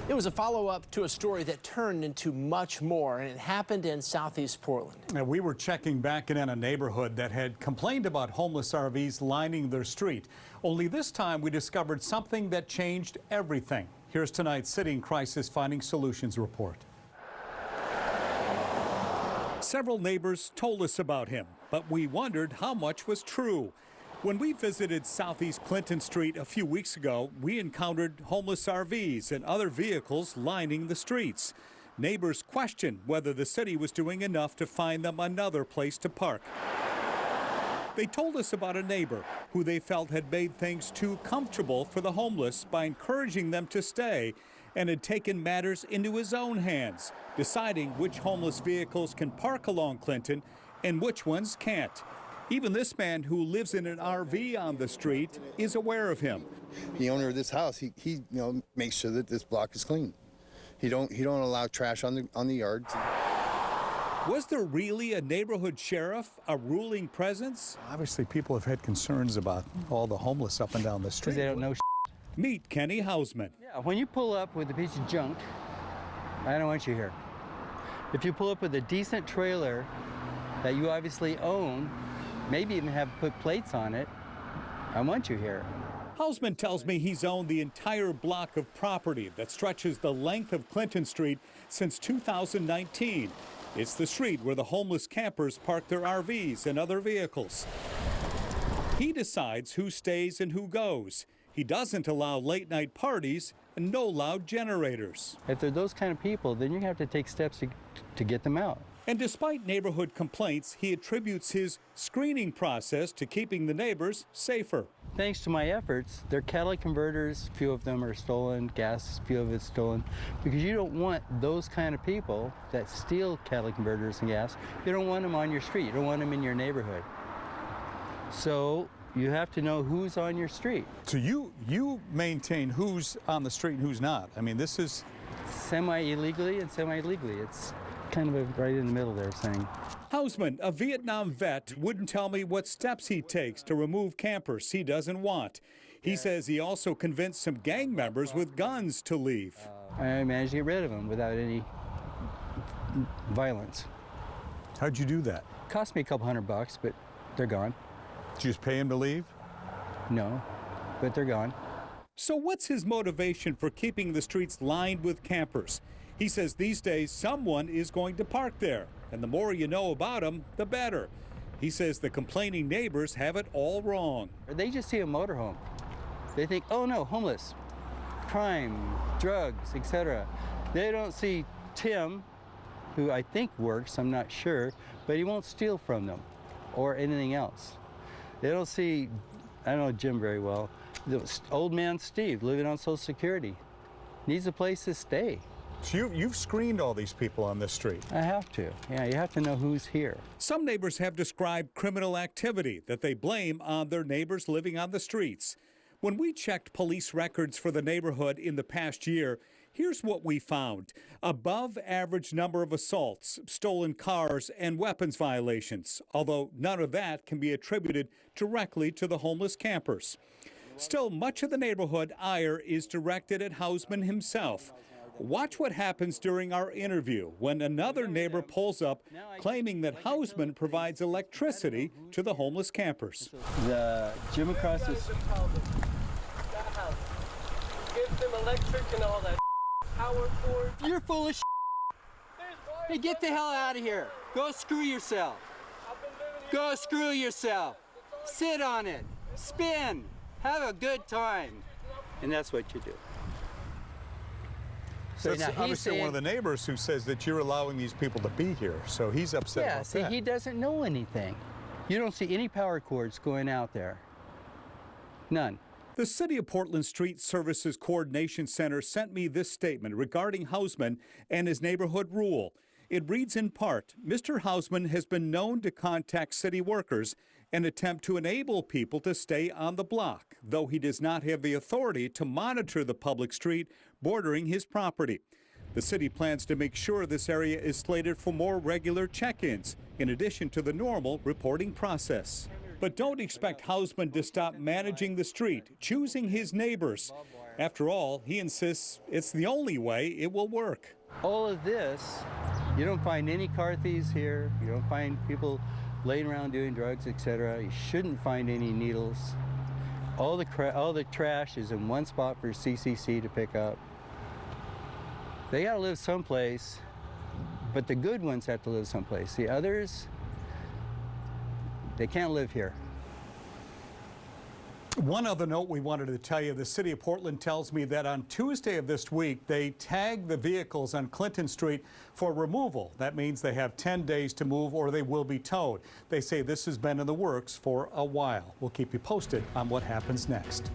It was a follow-up to a story that turned into much more, and it happened in southeast Portland. Now, we were checking back in on a neighborhood that had complained about homeless RVs lining their street. Only this time we discovered something that changed everything. Here's tonight's City and Crisis Finding Solutions report. Several neighbors told us about him, but we wondered how much was true. When we visited Southeast Clinton Street a few weeks ago, we encountered homeless RVs and other vehicles lining the streets. Neighbors questioned whether the city was doing enough to find them another place to park. They told us about a neighbor who they felt had made things too comfortable for the homeless by encouraging them to stay, and had taken matters into his own hands, deciding which homeless vehicles can park along Clinton and which ones can't. Even this man who lives in an RV on the street is aware of him. The owner of this house, he makes sure that this block is clean. He don't allow trash on the yards. Was there really a neighborhood sheriff, a ruling presence? Obviously, people have had concerns about all the homeless up and down the street. Because they don't know. Meet Kenny Hausman. Yeah, when you pull up with a piece of junk, I don't want you here. If you pull up with a decent trailer that you obviously own, maybe even have put plates on it, I want you here. Hausman tells me he's owned the entire block of property that stretches the length of Clinton Street since 2019. It's the street where the homeless campers park their RVs and other vehicles. He decides who stays and who goes. He doesn't allow late-night parties and no loud generators. If they're those kind of people, then you have to take steps to get them out. And despite neighborhood complaints, he attributes his screening process to keeping the neighbors safer. Thanks to my efforts, their catalytic converters, a few of them are stolen, gas, a few of it's stolen, because you don't want those kind of people that steal catalytic converters and gas. You don't want them on your street. You don't want them in your neighborhood. So you have to know who's on your street. So you maintain who's on the street and who's not. I mean, this is semi-illegally and semi-legally. It's kind of right in the middle there saying. Hausman, a Vietnam vet, wouldn't tell me what steps he takes to remove campers he doesn't want. He says he also convinced some gang members with guns to leave. I managed to get rid of them without any violence. How'd you do that? Cost me a couple $100, but they're gone. Did you just pay him to leave? No, but they're gone. So what's his motivation for keeping the streets lined with campers? He says these days someone is going to park there, and the more you know about him, the better. He says the complaining neighbors have it all wrong. They just see a motorhome. They think, oh no, homeless, crime, drugs, etc. They don't see Tim, who I think works, I'm not sure, but he won't steal from them or anything else. They don't see, I don't know Jim very well, the old man Steve living on Social Security. Needs a place to stay. So you've screened all these people on this street? I have to. Yeah, you have to know who's here. Some neighbors have described criminal activity that they blame on their neighbors living on the streets. When we checked police records for the neighborhood in the past year, here's what we found. Above average number of assaults, stolen cars, and weapons violations, although none of that can be attributed directly to the homeless campers. Still, much of the neighborhood ire is directed at Hausman himself. Watch what happens during our interview when another neighbor pulls up claiming that Hausman provides electricity to the homeless campers. The gym across the Gives them electric and all that power cord. You're full of Hey, get the hell out of here. Go screw yourself. Go screw yourself. Sit on it. Spin. Have a good time. And that's what you do. So that's obviously one of the neighbors who says that you're allowing these people to be here, so he's upset about that. Yeah, see, he doesn't know anything. You don't see any power cords going out there. None. The City of Portland Street Services Coordination Center sent me this statement regarding Hausman and his neighborhood rule. It reads in part, Mr. Hausman has been known to contact city workers and attempt to enable people to stay on the block, though he does not have the authority to monitor the public street bordering his property. The city plans to make sure this area is slated for more regular check-ins, in addition to the normal reporting process. But don't expect Hausman to stop managing the street, choosing his neighbors. After all, he insists it's the only way it will work. All of this, you don't find any car thieves here. You don't find people laying around doing drugs, etc. You shouldn't find any needles. All the trash is in one spot for CCC to pick up. They gotta live someplace, but the good ones have to live someplace. The others, they can't live here. One other note we wanted to tell you, the city of Portland tells me that on Tuesday of this week, they tagged the vehicles on Clinton Street for removal. That means they have 10 days to move or they will be towed. They say this has been in the works for a while. We'll keep you posted on what happens next.